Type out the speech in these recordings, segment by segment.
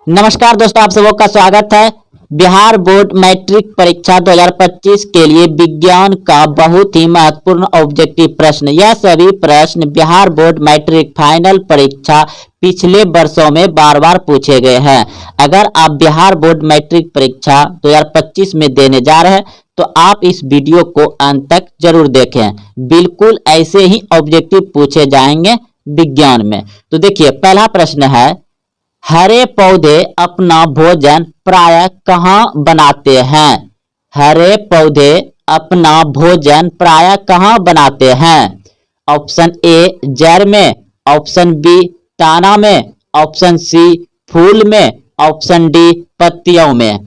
नमस्कार दोस्तों, आप सबों का स्वागत है। बिहार बोर्ड मैट्रिक परीक्षा 2025 के लिए विज्ञान का बहुत ही महत्वपूर्ण ऑब्जेक्टिव प्रश्न। यह सभी प्रश्न बिहार बोर्ड मैट्रिक फाइनल परीक्षा पिछले वर्षों में बार बार पूछे गए हैं। अगर आप बिहार बोर्ड मैट्रिक परीक्षा 2025 में देने जा रहे हैं तो आप इस वीडियो को अंत तक जरूर देखें। बिल्कुल ऐसे ही ऑब्जेक्टिव पूछे जाएंगे विज्ञान में। तो देखिए, पहला प्रश्न है, हरे पौधे अपना भोजन प्रायः कहाँ बनाते हैं? हरे पौधे अपना भोजन प्रायः कहाँ बनाते हैं? ऑप्शन ए जड़ में, ऑप्शन बी तना में, ऑप्शन सी फूल में, ऑप्शन डी पत्तियों में।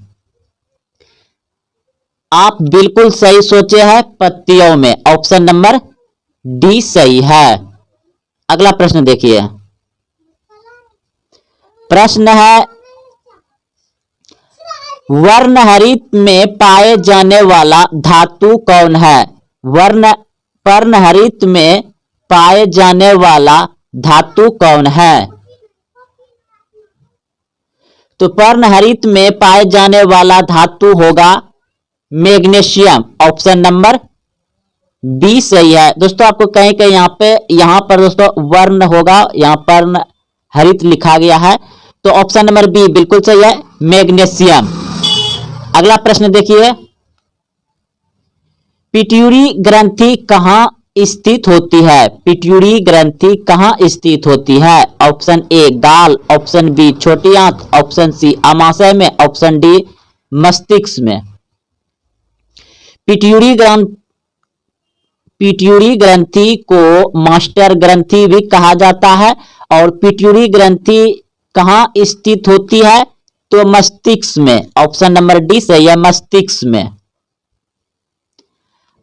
आप बिल्कुल सही सोचे हैं, पत्तियों में। ऑप्शन नंबर डी सही है। अगला प्रश्न देखिए, प्रश्न है, वर्णहरित में पाए जाने वाला धातु कौन है? पर्णहरित में पाए जाने वाला धातु कौन है? तो पर्णहरित में पाए जाने वाला धातु होगा मैग्नीशियम। ऑप्शन नंबर बी सही है। दोस्तों, आपको कहीं कहीं यहां पर दोस्तों वर्ण होगा, यहां पर हरित लिखा गया है, तो ऑप्शन नंबर बी बिल्कुल सही है, मैग्नीशियम। अगला प्रश्न देखिए, पिट्यूरी ग्रंथि कहां स्थित होती है? पिट्यूरी ग्रंथि कहां स्थित होती है? ऑप्शन ए गाल, ऑप्शन बी छोटी आंत, ऑप्शन सी अमाशय में, ऑप्शन डी मस्तिष्क में। पिट्यूरी ग्रंथि को मास्टर ग्रंथि भी कहा जाता है। और पिट्यूरी ग्रंथि कहां स्थित होती है? तो मस्तिष्क में। ऑप्शन नंबर डी सही है, मस्तिष्क में।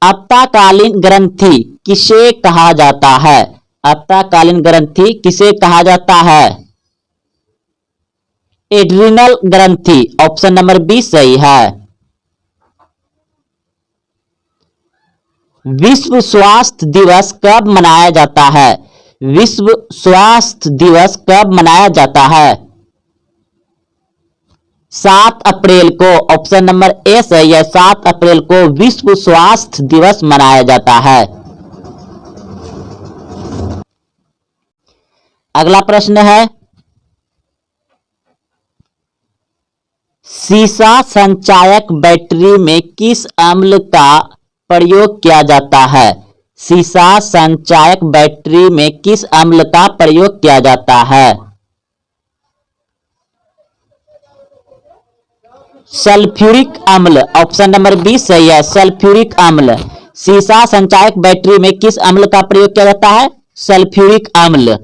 अप्ताकालीन ग्रंथि किसे कहा जाता है? अप्ताकालीन ग्रंथि किसे कहा जाता है? एड्रिनल ग्रंथि। ऑप्शन नंबर बी सही है। विश्व स्वास्थ्य दिवस कब मनाया जाता है? विश्व स्वास्थ्य दिवस कब मनाया जाता है? 7 अप्रैल को। ऑप्शन नंबर ए सही है, 7 अप्रैल को विश्व स्वास्थ्य दिवस मनाया जाता है। अगला प्रश्न है, सीसा संचायक बैटरी में किस अम्ल का प्रयोग किया जाता है? सीसा संचायक बैटरी में किस अम्ल का प्रयोग किया जाता है? सल्फ्यूरिक अम्ल। ऑप्शन नंबर बी सही है, सल्फ्यूरिक अम्ल। सीसा संचायक बैटरी में किस अम्ल का प्रयोग किया जाता है? सल्फ्यूरिक अम्ल।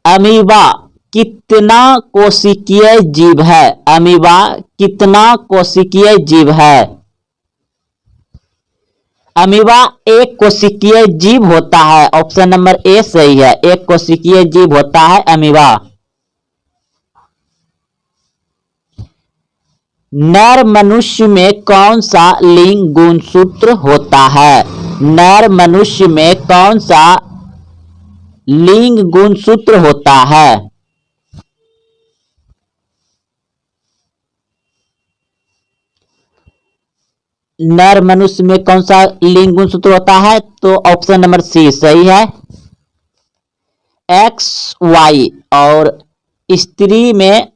अमीबा कितना कोशिकीय जीव है? अमीबा कितना कोशिकीय जीव है? अमीबा एक कोशिकीय जीव होता है। ऑप्शन नंबर ए सही है, एक कोशिकीय जीव होता है अमीबा। नर मनुष्य में कौन सा लिंग गुणसूत्र होता है? नर मनुष्य में कौन सा लिंग गुणसूत्र होता है? नर मनुष्य में कौन सा लिंग गुणसूत्र होता है? तो ऑप्शन नंबर सी सही है, एक्स वाई। और स्त्री में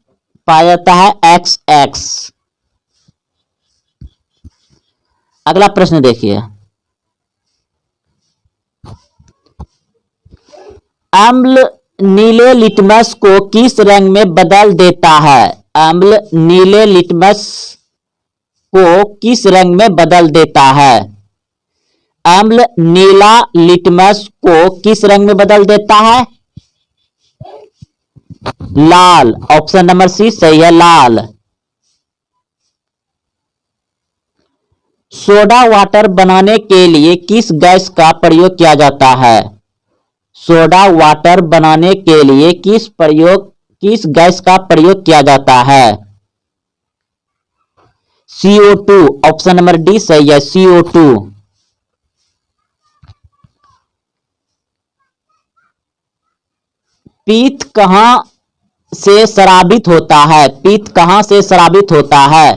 पाया जाता है एक्स एक्स। अगला प्रश्न देखिए, अम्ल नीले लिटमस को किस रंग में बदल देता है? अम्ल नीले लिटमस को किस रंग में बदल देता है? अम्ल नीला लिटमस को किस रंग में बदल देता है? लाल। ऑप्शन नंबर सी सही है, लाल। सोडा वाटर बनाने के लिए किस गैस का प्रयोग किया जाता है? सोडा वाटर बनाने के लिए किस गैस का प्रयोग किया जाता है? CO2। ऑप्शन नंबर डी सही है, CO2। पीत कहाँ से स्रावित होता है? पीत कहाँ से स्रावित होता है?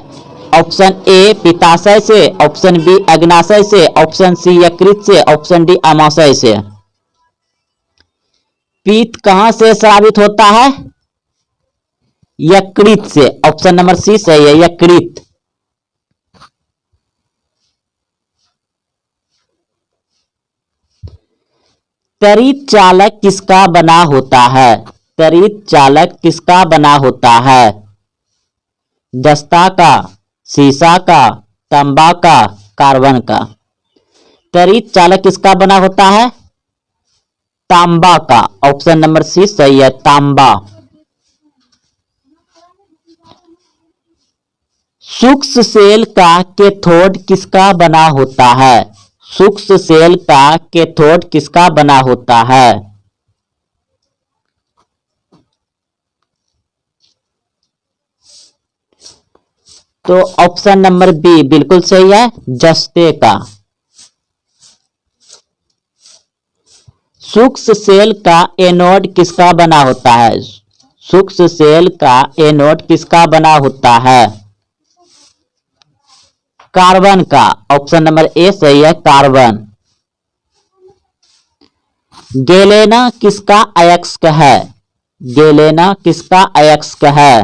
ऑप्शन ए पित्ताशय से, ऑप्शन बी अग्नाशय से, ऑप्शन सी यकृत से, ऑप्शन डी आमाशय से। पीत कहाँ से स्रावित होता है? यकृत से। ऑप्शन नंबर सी सही है, यकृत। त्वरित चालक किसका बना होता है? त्वरित चालक किसका बना होता है? दस्ता का, सीसा का, तांबा का, कार्बन का। त्वरित चालक किसका बना होता है? तांबा का। ऑप्शन नंबर सी सही है, तांबा। सूक्ष्म सेल का कैथोड किसका बना होता है? सूक्ष्म सेल का कैथोड किसका बना होता है? तो ऑप्शन नंबर बी बिल्कुल सही है, जस्ते का। सूक्ष्म सेल का एनोड किसका बना होता है? सूक्ष्म सेल का एनोड किसका बना होता है? कार्बन का। ऑप्शन नंबर ए सही है, कार्बन। गैलेना किसका अयस्क है? गैलेना किसका अयस्क है?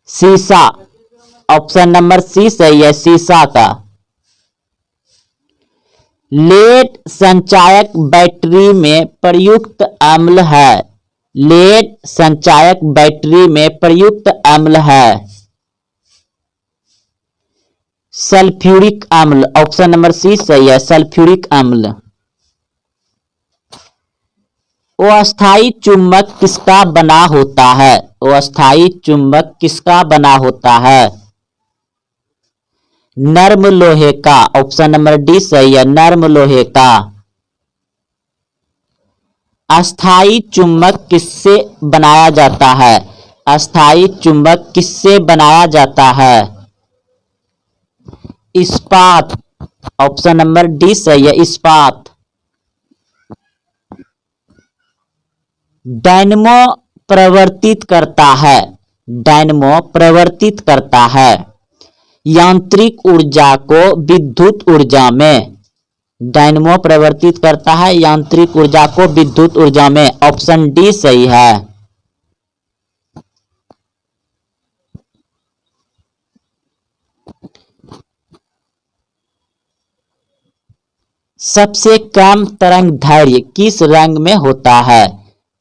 सीसा। ऑप्शन नंबर सी सही है, सीसा का। लेड संचायक बैटरी में प्रयुक्त अम्ल है। लेड संचायक बैटरी में प्रयुक्त अम्ल है सल्फ्यूरिक अम्ल। ऑप्शन नंबर सी सही है, सल्फ्यूरिक अम्ल। अस्थायी चुंबक किसका बना होता है? अस्थायी चुंबक किसका बना होता है? नर्म लोहे का। ऑप्शन नंबर डी सही है, नर्म लोहे का। अस्थायी चुंबक किससे बनाया जाता है? अस्थायी चुंबक किससे बनाया जाता है? इस्पात। ऑप्शन नंबर डी सही है, इस्पात। डायनमो प्रवर्तित करता है। डायनमो प्रवर्तित करता है यांत्रिक ऊर्जा को विद्युत ऊर्जा में। डायनमो प्रवर्तित करता है यांत्रिक ऊर्जा को विद्युत ऊर्जा में। ऑप्शन डी सही है। सबसे कम तरंगदैर्घ्य किस रंग में होता है?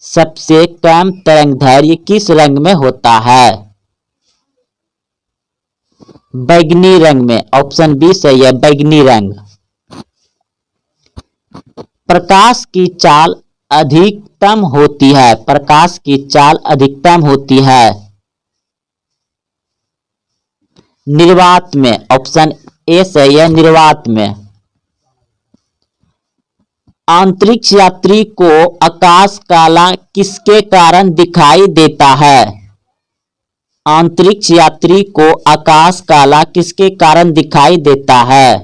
सबसे कम तरंगदैर्घ्य किस रंग में होता है? बैगनी रंग में। ऑप्शन बी सही है, बैगनी रंग। प्रकाश की चाल अधिकतम होती है। प्रकाश की चाल अधिकतम होती है निर्वात में। ऑप्शन ए सही है, निर्वात में। अंतरिक्ष यात्री को आकाश काला किसके कारण दिखाई देता है? अंतरिक्ष यात्री को आकाश काला किसके कारण दिखाई देता है?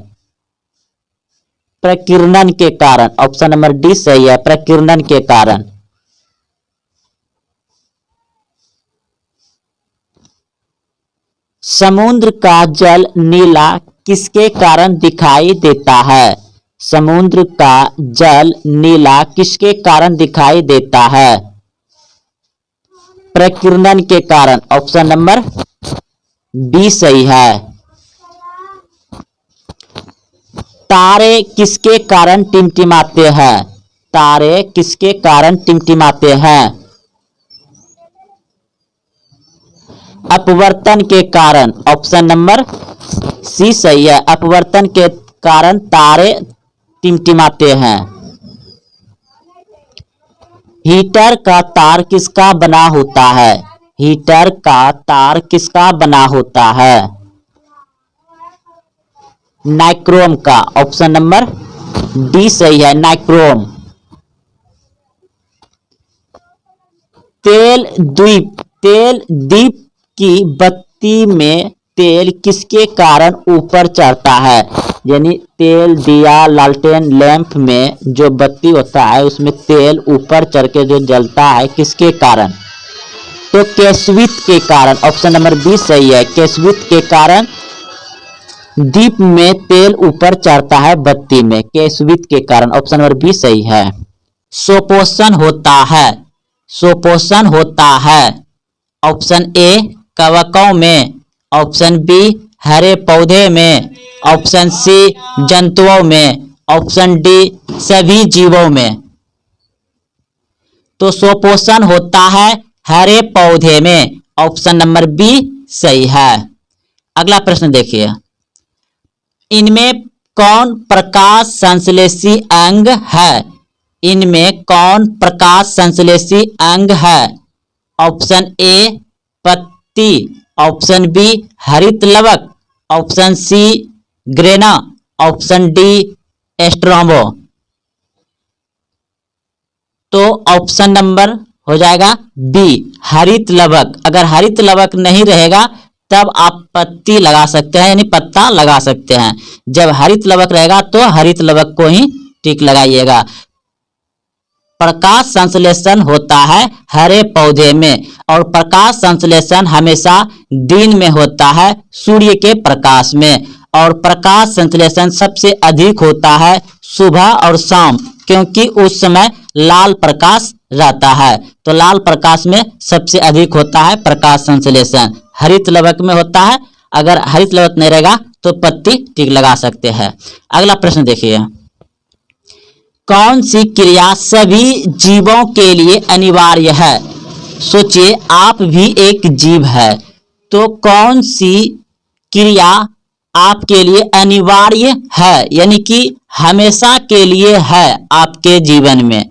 प्रकीर्णन के कारण। ऑप्शन नंबर डी सही है, प्रकीर्णन के कारण। समुद्र का जल नीला किसके कारण दिखाई देता है? समुद्र का जल नीला किसके कारण दिखाई देता है? प्रकीर्णन के कारण। ऑप्शन नंबर बी सही है। तारे किसके कारण टिमटिमाते हैं? तारे किसके कारण टिमटिमाते हैं? अपवर्तन के कारण। ऑप्शन नंबर सी सही है, अपवर्तन के कारण तारे टिमटिमाते हैं। हीटर का तार किसका बना होता है? हीटर का तार किसका बना होता है? नाइक्रोम का। ऑप्शन नंबर डी सही है, नाइक्रोम। तेल दीप की बत्ती में तेल किसके कारण ऊपर चढ़ता है? यानी तेल दिया लालटेन लैंप में जो बत्ती होता है उसमें तेल ऊपर चढ़ के जो जलता है किसके कारण? तो केशवित के कारण। ऑप्शन नंबर बी सही है। केशवित के कारण दीप में तेल ऊपर चढ़ता है बत्ती में, केशवित के कारण। ऑप्शन नंबर बी सही है। सुपोषण होता है, सुपोषण होता है। ऑप्शन ए कवकों में, ऑप्शन बी हरे पौधे में, ऑप्शन सी जंतुओं में, ऑप्शन डी सभी जीवों में। तो सुपोषण होता है हरे पौधे में। ऑप्शन नंबर बी सही है। अगला प्रश्न देखिए, इनमें कौन प्रकाश संश्लेषी अंग है? इनमें कौन प्रकाश संश्लेषी अंग है? ऑप्शन ए पत्ती, ऑप्शन बी हरित लवक, option C grana, option D एस्ट्रोम्बो। तो ऑप्शन नंबर हो जाएगा बी हरित लवक। अगर हरित लवक नहीं रहेगा तब आप पत्ती लगा सकते हैं, यानी पत्ता लगा सकते हैं। जब हरित लवक रहेगा तो हरित लवक को ही टिक लगाइएगा। प्रकाश संश्लेषण होता है हरे पौधे में, और प्रकाश संश्लेषण हमेशा दिन में होता है सूर्य के प्रकाश में, और प्रकाश संश्लेषण सबसे अधिक होता है सुबह और शाम, क्योंकि उस समय लाल प्रकाश रहता है। तो लाल प्रकाश में सबसे अधिक होता है प्रकाश संश्लेषण। हरित लवक में होता है, अगर हरित लवक नहीं रहेगा तो पत्ती टिक लगा सकते हैं। अगला प्रश्न देखिए, कौन सी क्रिया सभी जीवों के लिए अनिवार्य है? सोचिए, आप भी एक जीव है, तो कौन सी क्रिया आपके लिए अनिवार्य है, यानी कि हमेशा के लिए है आपके जीवन में?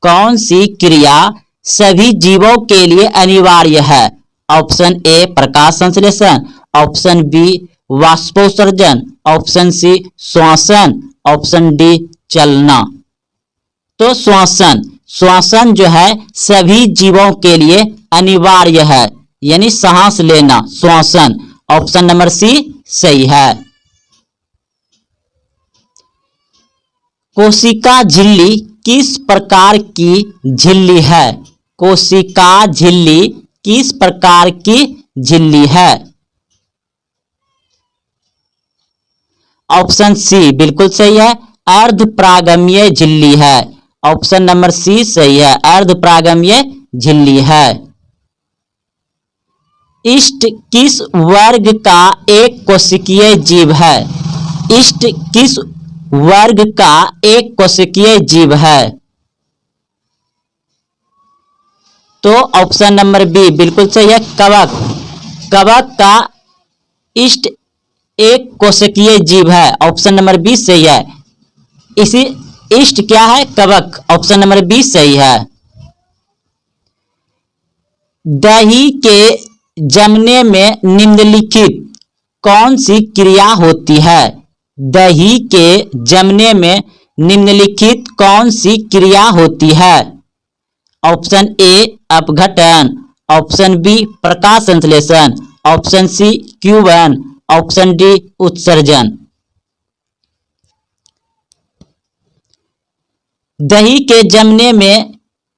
कौन सी क्रिया सभी जीवों के लिए अनिवार्य है? ऑप्शन ए प्रकाश संश्लेषण, ऑप्शन बी वाष्पोत्सर्जन, ऑप्शन सी श्वसन, ऑप्शन डी चलना। तो श्वसन, श्वसन जो है सभी जीवों के लिए अनिवार्य है, यानी सांस लेना, श्वसन। ऑप्शन नंबर सी सही है। कोशिका झिल्ली किस प्रकार की झिल्ली है? कोशिका झिल्ली किस प्रकार की झिल्ली है? ऑप्शन सी बिल्कुल सही है, अर्धपरागम्य झिल्ली है। ऑप्शन नंबर सी सही है, अर्धपरागम्य झिल्ली है। इष्ट किस वर्ग का एक कोशिकीय जीव है? इष्ट किस वर्ग का एक कोशिकीय जीव है? तो ऑप्शन नंबर बी बिल्कुल सही है, कवक। कवक का इष्ट एक कोशिकीय जीव है। ऑप्शन नंबर बी सही है। इसी इष्ट क्या है? कवक। ऑप्शन नंबर बी सही है। दही के जमने में निम्नलिखित कौन सी क्रिया होती है? दही के जमने में निम्नलिखित कौन सी क्रिया होती है? ऑप्शन ए अपघटन, ऑप्शन बी प्रकाश संश्लेषण, ऑप्शन सी क्यूबन, ऑप्शन डी उत्सर्जन। दही के जमने में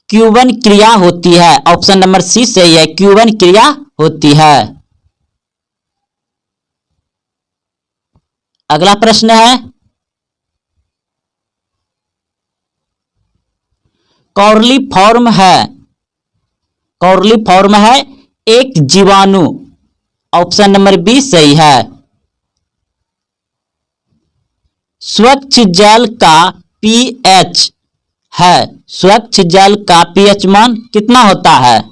क्यूबन क्रिया होती है। ऑप्शन नंबर सी सही है, क्यूबन क्रिया होती है। अगला प्रश्न है, कॉर्लीफॉर्म है, कॉर्लीफॉर्म है एक जीवाणु। ऑप्शन नंबर बी सही है। स्वच्छ जल का पीएच है, स्वच्छ जल का पीएच मान कितना होता है?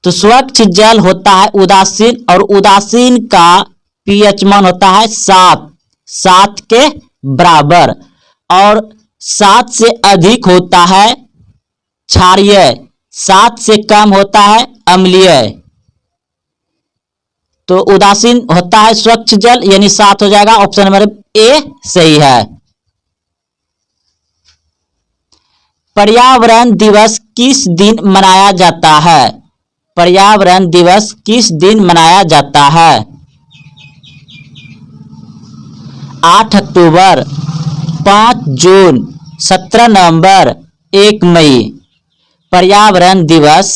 तो स्वच्छ जल होता है उदासीन, और उदासीन का पीएच मान होता है 7, 7 के बराबर, और 7 से अधिक होता है क्षारीय, 7 से कम होता है अम्लीय। तो उदासीन होता है स्वच्छ जल, यानी 7 हो जाएगा। ऑप्शन नंबर ए सही है। पर्यावरण दिवस किस दिन मनाया जाता है? पर्यावरण दिवस किस दिन मनाया जाता है? 8 अक्टूबर, 5 जून, 17 नवंबर, 1 मई। पर्यावरण दिवस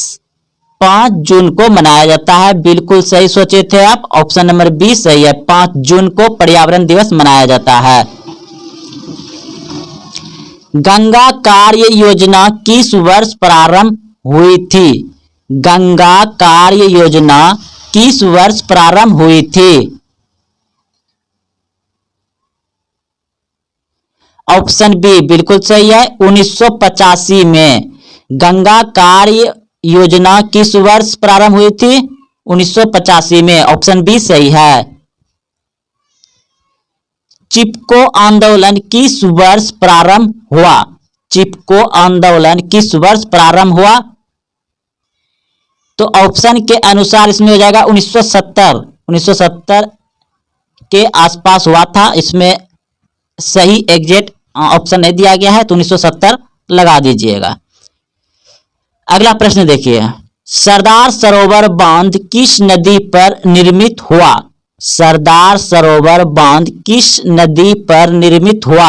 5 जून को मनाया जाता है। बिल्कुल सही सोचे थे आप, ऑप्शन नंबर बी सही है। 5 जून को पर्यावरण दिवस मनाया जाता है। गंगा कार्य योजना किस वर्ष प्रारंभ हुई थी? गंगा कार्य योजना किस वर्ष प्रारंभ हुई थी? ऑप्शन बी बिल्कुल सही है, 1985 में। गंगा कार्य योजना किस वर्ष प्रारंभ हुई थी? 1985 में। ऑप्शन बी सही है। चिपको आंदोलन किस वर्ष प्रारंभ हुआ? चिपको आंदोलन किस वर्ष प्रारंभ हुआ? तो ऑप्शन के अनुसार इसमें हो जाएगा 1970। 1970 के आसपास हुआ था। इसमें सही एग्जैक्ट ऑप्शन नहीं दिया गया है, तो 1970 लगा दीजिएगा। अगला प्रश्न देखिए, सरदार सरोवर बांध किस नदी पर निर्मित हुआ? सरदार सरोवर बांध किस नदी पर निर्मित हुआ?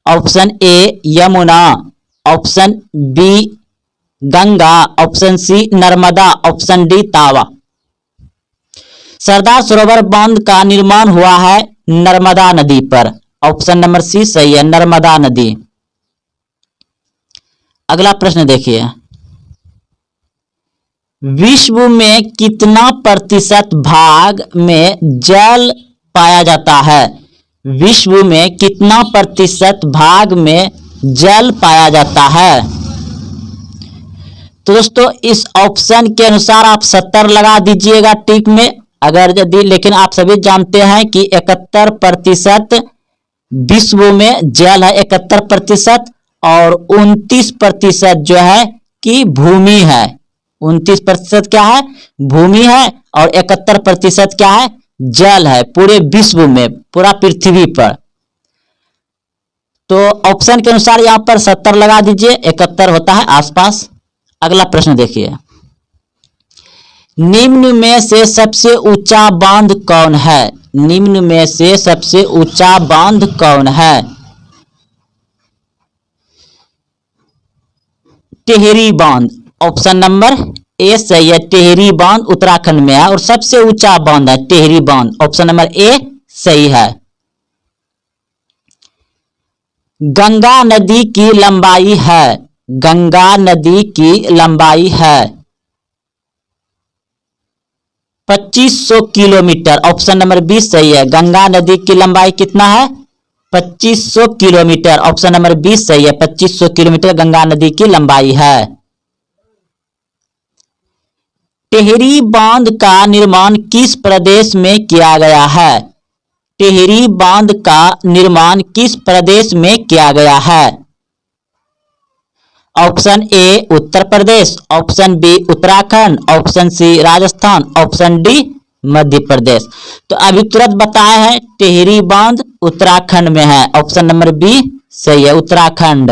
Option A Yamuna, option B Ganga, option C Narmada, option D Tawa. Sardar सरोवर बांध का निर्माण हुआ है नर्मदा नदी पर। ऑप्शन नंबर सी सही है, नर्मदा नदी। अगला प्रश्न देखिए, विश्व में कितना प्रतिशत भाग में जल पाया जाता है? विश्व में कितना प्रतिशत भाग में जल पाया जाता है? तो दोस्तों इस ऑप्शन के अनुसार आप 70 लगा दीजिएगा टिक में, अगर यदि, लेकिन आप सभी जानते हैं कि 71% विश्व में जल है, 71%, और 29% जो है कि भूमि है। 29% क्या है? भूमि है, और 71% क्या है? जल है, पूरे विश्व में, पूरा पृथ्वी पर। तो ऑप्शन के अनुसार यहां पर 70 लगा दीजिए, 71 होता है आसपास। अगला प्रश्न देखिए, निम्न में से सबसे ऊंचा बांध कौन है? निम्न में से सबसे ऊंचा बांध कौन है? टिहरी बांध। ऑप्शन नंबर ए सही है, टिहरी बांध उत्तराखंड में है और सबसे ऊंचा बांध है टिहरी बांध। ऑप्शन नंबर ए सही है। गंगा नदी की लंबाई है, गंगा नदी की लंबाई है 2500 किलोमीटर। ऑप्शन नंबर बी सही है, गंगा नदी की लंबाई कितना है? 2500 किलोमीटर। ऑप्शन नंबर बी सही है, 2500 किलोमीटर गंगा नदी की लंबाई है। टिहरी बांध का निर्माण किस प्रदेश में किया गया है? टिहरी बांध का निर्माण किस प्रदेश में किया गया है? Option A Uttar Pradesh, option B Uttarakhand, option C Rajasthan, option D Madhya Pradesh. तो अभी तुरंत बताया है टिहरी बांध उत्तराखंड में है। ऑप्शन नंबर बी सही है, उत्तराखंड।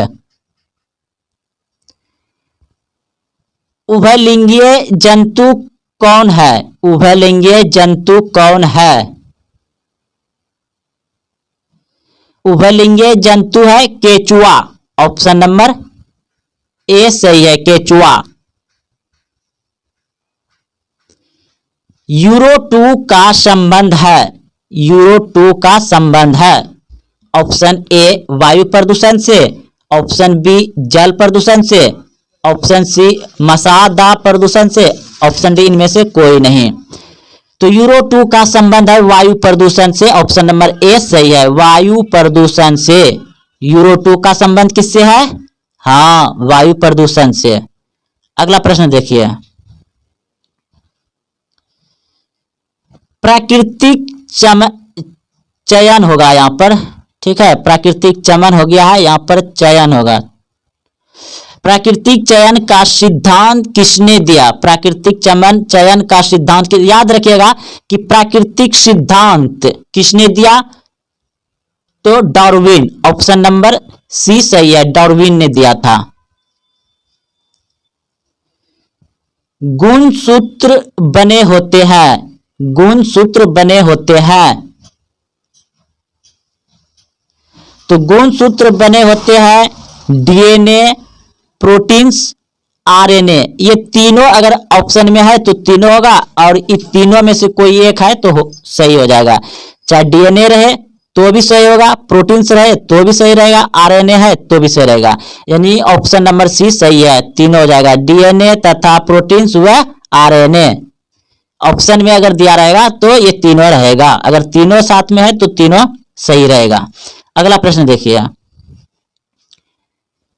उभयलिंगीय जंतु कौन है? उभयलिंगीय जंतु कौन है? उभयलिंगीय जंतु है केचुआ। ऑप्शन नंबर ए सही है, केचुआ। यूरो 2 का संबंध है, यूरो 2 का संबंध है। ऑप्शन ए वायु प्रदूषण से, ऑप्शन बी जल प्रदूषण से, ऑप्शन सी मसादा प्रदूषण से, ऑप्शन डी इनमें से कोई नहीं। तो यूरो 2 का संबंध है वायु प्रदूषण से। ऑप्शन नंबर ए सही है, वायु प्रदूषण से। यूरो 2 का संबंध किससे है? हाँ, वायु प्रदूषण से। अगला प्रश्न देखिए, प्राकृतिक चयन होगा यहां पर, ठीक है, प्राकृतिक चमन हो गया है, यहां पर चयन होगा। प्राकृतिक चयन का सिद्धांत किसने दिया? प्राकृतिक चयन का सिद्धांत याद रखिएगा कि प्राकृतिक सिद्धांत किसने दिया? तो डार्विन। ऑप्शन नंबर सी सही है, डार्विन ने दिया था। गुणसूत्र बने होते हैं, गुणसूत्र बने होते हैं तो गुणसूत्र बने होते हैं डीएनए, प्रोटीन्स, आरएनए। ये तीनों अगर ऑप्शन में है तो तीनों होगा, और इस तीनों में से कोई एक है तो सही हो जाएगा। चाहे डीएनए रहे तो भी सही होगा, प्रोटीन्स रहे तो भी सही रहेगा, आरएनए है तो भी सही रहेगा। यानी ऑप्शन नंबर सी सही है, तीनों हो जाएगा, डीएनए तथा प्रोटीन्स व आरएनए। ऑप्शन में अगर दिया रहेगा तो ये तीनों रहेगा, अगर तीनों साथ में है तो तीनों सही रहेगा। अगला प्रश्न देखिए,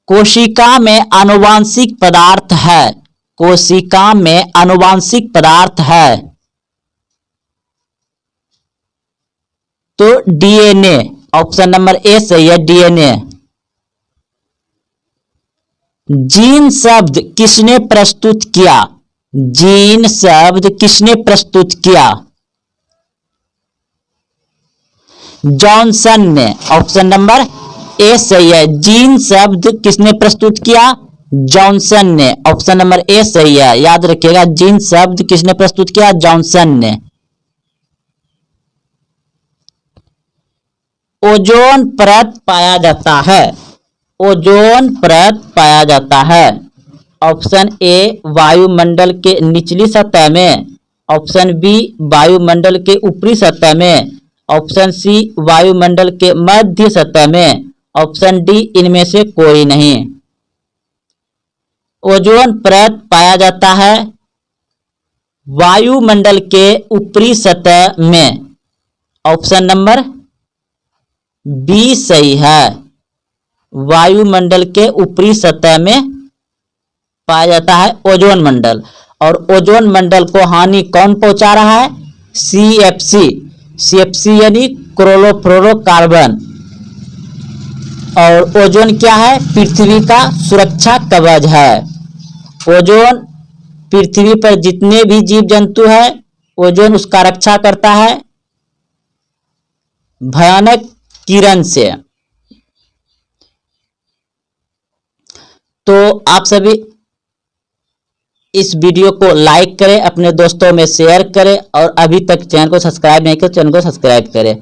कोशिका में आनुवांशिक पदार्थ है, कोशिका में आनुवांशिक पदार्थ है तो डीएनए, ऑप्शन नंबर ए सही है, डीएनए। जीन शब्द किसने प्रस्तुत किया, जीन शब्द किसने प्रस्तुत किया, जॉनसन ने, ऑप्शन नंबर ए सही है, जीन शब्द किसने प्रस्तुत किया, जॉनसन ने, ऑप्शन नंबर ए सही है, याद रखिएगा, जीन शब्द किसने प्रस्तुत किया, जॉनसन ने। ओजोन परत पाया जाता है, ओजोन परत पाया जाता है, ऑप्शन ए वायुमंडल के निचली सतह में, ऑप्शन बी वायुमंडल के ऊपरी सतह में, ऑप्शन सी वायुमंडल के मध्य सतह में, ऑप्शन डी इनमें से कोई नहीं। ओजोन परत पाया जाता है वायुमंडल के ऊपरी सतह में, ऑप्शन नंबर बी सही है, वायुमंडल के ऊपरी सतह में पाया जाता है ओजोन मंडल। और ओजोन मंडल को हानि कौन पहुंचा रहा है, सीएफसी, सीएफसी यानी क्लोरोफ्लोरोकार्बन। और ओजोन क्या है, पृथ्वी का सुरक्षा कवच है। ओजोन पृथ्वी पर जितने भी जीव जंतु है, ओजोन उसका रक्षा करता है भयानक किरण से। तो आप सभी इस वीडियो को लाइक करें, अपने दोस्तों में शेयर करें, और अभी तक चैनल को सब्सक्राइब नहीं किया चैनल को सब्सक्राइब करें।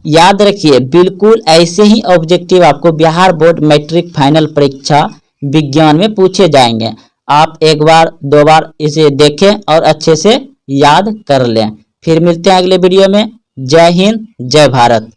याद रखिए, बिल्कुल ऐसे ही ऑब्जेक्टिव आपको बिहार बोर्ड मैट्रिक फाइनल परीक्षा विज्ञान में पूछे जाएंगे। आप एक बार दो बार इसे देखें और अच्छे से याद कर लें। फिर मिलते हैं अगले वीडियो में। जय हिंद, जय भारत।